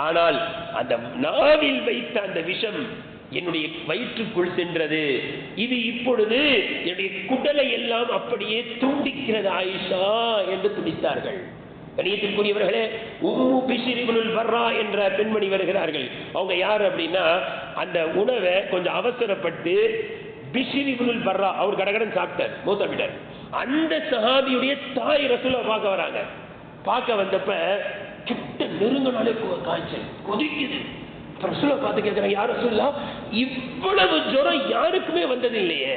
ஆனால் அந்த நாவில் வைத்த அந்த விஷம் என்னுடைய வயிற்றுக்குள் சென்றது. இது இப்பொழுது என்னுடைய குடலை எல்லாம் அப்படியே துண்டிக்கிறது ஆயிஷா என்று துடித்தார்கள். கண்ணியத்திற்குரியவர்களே, உம்மு பிஷ்ர் இப்னுல் பர்ரா என்ற பெண்மணி வருகிறார்கள். அவங்க யார் அப்படின்னா, அந்த உணவை கொஞ்சம் அவசரப்பட்டு பிஷ்ர் இப்னுல் பர்ரா அவர் கடகடன் சாப்பிட்டார், மூத்தமிட்டார். அந்த சஹாபியுடைய தாய் ரசூலுல்லாஹ் பார்க்க வராங்க. பார்க்க வந்தப்ப கிட்ட நெருங்கினாலே காய்ச்சல் கொதிக்குது. ரசூலுல்லாஹ் பார்த்து கேட்கிறாங்க, யார் ரசூலுல்லாஹ், இவ்வளவு ஜுரம் யாருக்குமே வந்தது இல்லையே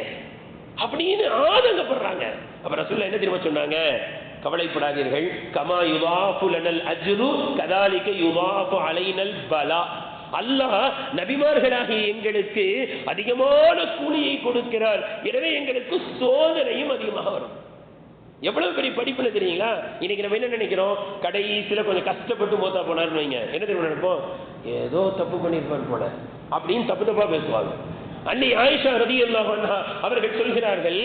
அப்படின்னு ஆதங்கப்படுறாங்க. அப்ப ரசூலுல்லாஹ் என்ன தெரியுமா சொன்னாங்க, கவலைப்படாதீர்கள், கமா யுதாஃபு லனல் அஜ்ரு கதாலிக யுதாஃபு அலைனல் பலா. அல்லாஹ் நபிமார்களாகிய எங்களுக்கு அதிகமான கூலியை கொடுக்கிறார், எனவே எங்களுக்கு சோதனையும் அதிகமாக வரும். எவ்வளவு பெரிய படிப்புல தெரியுங்களா? இன்னைக்கு நம்ம என்ன நினைக்கிறோம், கடைசியில கொஞ்சம் கஷ்டப்பட்டு மோத்தா போனார்னு வைங்க, என்ன தெரியும் நினைப்போம், ஏதோ தப்பு பண்ணிருப்பார் போல அப்படின்னு தப்பா பேசுவாங்க. அன்னை ஆயிஷா ரலியல்லாஹு அன்ஹா அவர்கள் சொல்கிறார்கள்,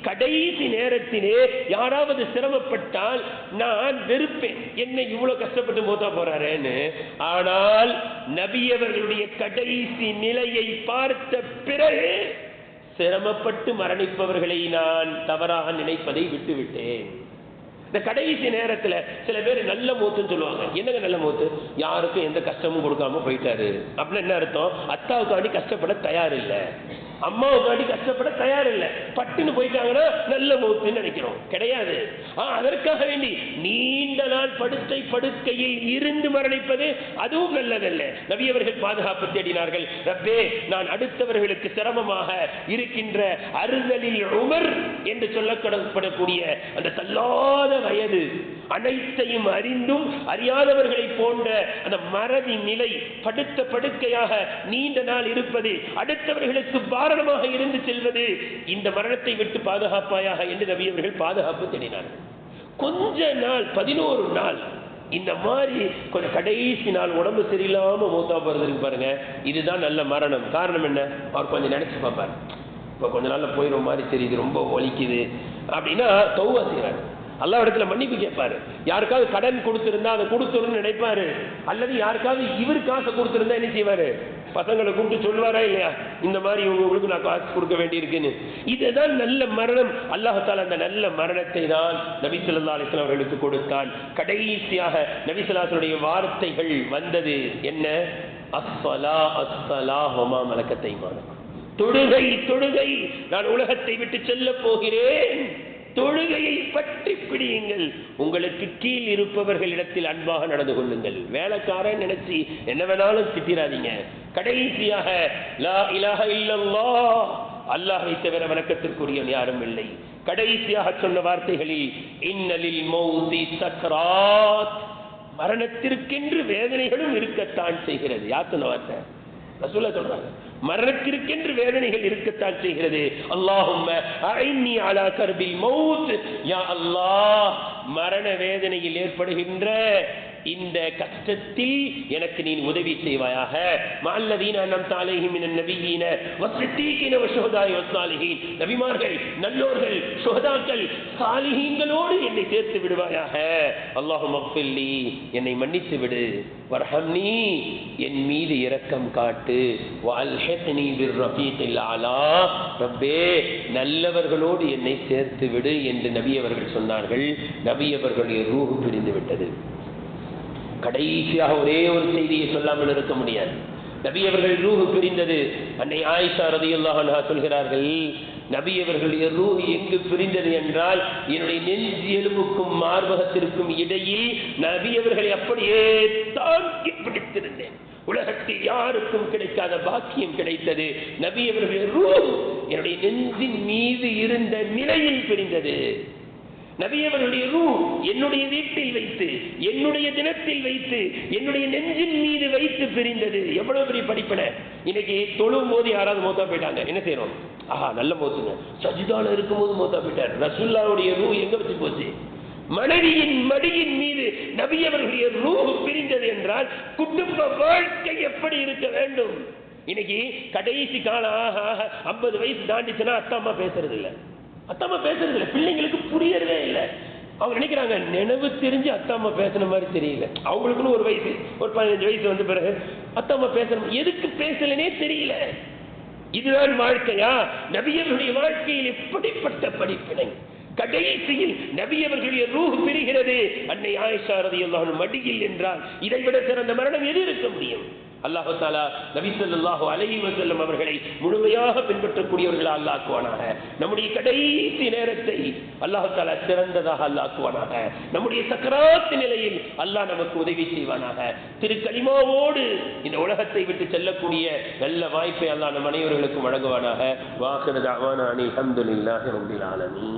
கடைசி நேரத்திலே யாராவது சிரமப்பட்டால் நான் வெறுப்பேன், என்ன இவ்வளவு கஷ்டப்பட்டு மோத்தா போறாரேன்னு. ஆனால் நபி அவர்களுடைய கடைசி நிலையை பார்த்த பிறகு சிரமப்பட்டு மரணிப்பவர்களை நான் தவறாக நினைப்பதை விட்டுவிட்டேன். இந்த கடைசி நேரத்துல சில பேர் நல்ல மூத்துன்னு சொல்லுவாங்க. என்னங்க நல்ல மூத்து, யாருக்கும் எந்த கஷ்டமும் கொடுக்காம போயிட்டாரு அப்படின்னு என்ன அர்த்தம்? அத்தாவுக்காண்டி கஷ்டப்பட தயார் இல்லை, அம்மாவுக்காண்டி கஷ்டப்பட தயார் இல்லை, பட்டுன்னு போயிட்டாங்கன்னா நல்ல மூத்துன்னு நினைக்கிறோம். கிடையாது. அதற்காக வேண்டி நீண்ட நாள் படுக்கையில் இருந்து மரணிப்பது அதுவும் நல்லதல்ல. நபி அவர்கள் பாதுகாப்பு தேடினார்கள். ரப்பே, நான் அடுத்தவர்களுக்கு சிரமமாக இருக்கின்ற அறுதலில் உமர் என்று சொல்லப்படக்கூடிய அந்த தள்ளாத வயது, அனைத்தையும் அறிந்தும் அறியாதவர்களை போன்ற அந்த மறதி நிலை, படுக்கையாக நீண்ட நாள் இருப்பது, அடுத்தவர்களுக்கு பாரணமாக இருந்து செல்வது, இந்த மரணத்தை விட்டு பாதுகாப்பாயாக என்று நபி அவர்கள் பாதுகாப்பு தேடினார்கள். கொஞ்ச நாள் 11 நாள் இந்த மாதிரி கொஞ்சம் கடைசி நாள் உடம்பு சரியில்லாம மூத்தா போறதுக்கு பாருங்க, இதுதான் நல்ல மரணம். காரணம் என்ன? அவர் கொஞ்சம் நினைச்சு பார்ப்பார், இப்போ கொஞ்ச நாள்ல போயிடும் மாதிரி தெரியுது, ரொம்ப ஒலிக்குது அப்படின்னா தௌபா செய்றாரு. அல்லாஹ் இடத்துல மன்னிப்பு கேட்பாரு. யாருக்காவது கடன் கொடுத்திருந்தா அதை கொடுத்துருன்னு நினைப்பாரு. அல்லது யாருக்காவது இவர் காசை கொடுத்திருந்தா என்ன செய்வாரு? பசங்களை கூப்பிட்டு சொல்லுவாரா இல்லையா, இந்த மாதிரி உங்களுக்கு நான் காசு கொடுக்க வேண்டியிருக்குன்னு. இதுதான் நல்ல மரணம். அல்லாஹால அந்த நல்ல மரணத்தை தான் நபி ஸல்லல்லாஹு அலைஹி வஸல்லம் அவர்களுக்கு கொடுத்தான். கடைசியாக நபி ஸல்லல்லாஹு அலைஹி வஸல்லம் வார்த்தைகள் வந்தது என்ன? அஸ்ஸலா அஸ்ஸலா வமா மலக்கத் ஐமானுக்கும். தொழுகை தொழுகை, நான் உலகத்தை விட்டு செல்ல போகிறேன், தொழுகையை பற்றி பிடியுங்கள், உங்களுக்கு கீழ் இருப்பவர்களிடத்தில் அன்பாக நடந்து கொள்ளுங்கள், வேலைக்காரன் நினைச்சு என்ன வேணாலும் திட்டிராதீங்க. கடைசியாக லா இலாஹ இல்லல்லாஹ், அல்லாஹ்வை தவிர வணக்கத்திற்குரியவன் யாரும் இல்லை. கடைசியாக சொன்ன வார்த்தைகளில் இன்னலில் மௌதி சக்ராத், மரணத்திற்கென்று வேதனைகளும் இருக்கத்தான் செய்கிறது. யார் சொன்ன வார்த்தை? ரசூலுல்லாஹ் சொல்றாங்க, மரணத்திற்கென்று வேதனைகள் இருக்கத்தான் செய்கிறது. அல்லாஹும்ம அஇன்னி அலா கர்பில் மௌத், யா அல்லாஹ் மரண வேதனையில் ஏற்படுகின்ற இந்த கஷ்டத்தில் எனக்கு நீ உதவி செய்வாயாக. மஅல்லதீன அன்அம்த அலைஹிம் மினன் நபிய்யீன வஸ்ஸித்தீகீன வஷ்ஷுஹதாஇ வஸ்ஸாலிஹீன், நபிமார்கள், நல்லோர்கள், ஷுஹதாக்கள், சாலிஹீன்களோடு என்னை சேர்த்து விடுவாயாக. அல்லாஹும்ம ஃபில்லி, என்னை மன்னித்து விடு, வர்ஹம்னி, என் மீது இரக்கம் காட்டு, வஅல்ஹிக்னி பிர்ரஃபீகில் அலா, ரப்பே நல்லவர்களோடு என்னை சேர்த்து விடு என்று நபி அவர்கள் சொன்னார்கள். நபி அவர்களுடைய ரூஹ் பிரிந்து விட்டது. கடைசியாக ஒரே ஒரு செய்தியை சொல்லாமல் இருக்க முடியாது. நபி அவர்கள் ரூஹ் பிரிந்தது. அன்னை ஆயிஷா ரலியல்லாஹு அன்ஹா சொல்கிறார்கள், நபி அவர்களுடைய ரூஹ் எங்கு பிரிந்தது என்றால் என்னுடைய நெஞ்சு எலும்புக்கும் மார்பகத்திற்கும் இடையில் நபி அவர்களை அப்படியே தாங்கி பிடித்திருந்தேன். உலகத்தில் யாருக்கும் கிடைக்காத பாக்கியம் கிடைத்தது. நபி அவர்களுடைய ரூஹ் என்னுடைய நெஞ்சின் மீது இருந்த நிலையில் பிரிந்தது. நபியவர்களுடைய ரூஹ் என்னுடைய வீட்டில் வைத்து, என்னுடைய தினத்தில் வைத்து, என்னுடைய நெஞ்சின் மீது வைத்து பிரிந்தது. எவ்வளவு பெரிய படிப்பன. இன்னைக்கு தொழும் போது யாராவது மௌத்தா போயிட்டாங்க, என்ன செய்யறோம்? ஆஹா நல்ல மௌத்துங்க. சஜிதால இருக்கும் போது மௌத்தா போயிட்டார். ரசூலுல்லாஹ்வுடைய ரூஹ் எங்க வச்சு போச்சு? மனைவியின் மடியின் மீது நபியவர்களுடைய ரூஹ் பிரிந்தது என்றால் குடும்ப வாழ்க்கை எப்படி இருக்க வேண்டும்? இன்னைக்கு கடைசி காலம் 50 வயசு தாண்டிச்சுன்னா அத்தா அம்மா பேசுறது இல்லை. அத்தாம்மா பேசுறது இல்லை, பிள்ளைங்களுக்கு புரியறதே இல்லை. அவங்க நினைக்கிறாங்க நினைவு தெரிஞ்சு அத்தாம்மா பேசுன மாதிரி தெரியல. அவங்களுக்குன்னு ஒரு வயசு, ஒரு 15 வயசு வந்த பிறகு அத்தாம்மா பேசணும், எதுக்கு பேசலனே தெரியல. இதுதான் வாழ்க்கையா? நபியவர்களுடைய வாழ்க்கையில் எப்படிப்பட்ட படிப்பினை. கடைசியில் நபியவர்களுடைய ரூஹ் பிரிகிறது அன்னை ஆயிஷா ரலியல்லாஹு அன்ஹா மடியில் என்றால் இதைவிட சிறந்த மரணம் எது இருக்க முடியும்? அல்லாஹு தஆலா நபி ஸல்லல்லாஹு அலைஹி வஸல்லம் அவர்களை முழுமையாக பின்பற்றக்கூடியவர்களாக அல்லாஹ் ஆக்குவானாக. நம்முடைய கடைசி நேரத்தை அல்லாஹு தஆலா சிறந்ததாக அல்லாஹ் ஆக்குவானாக. நம்முடைய சக்கராத் நிலையில் அல்லாஹ் நமக்கு உதவி செய்வானாக. திருக்கலிமாவோடு இந்த உலகத்தை விட்டு செல்லக்கூடிய நல்ல வாய்ப்பை அல்லாஹ் நம் அனைவர்களுக்கும் வழங்குவானாக. வாஹிரு தஅவானா அனில் ஹம்துலில்லாஹி ரப்பில் ஆலமீன்.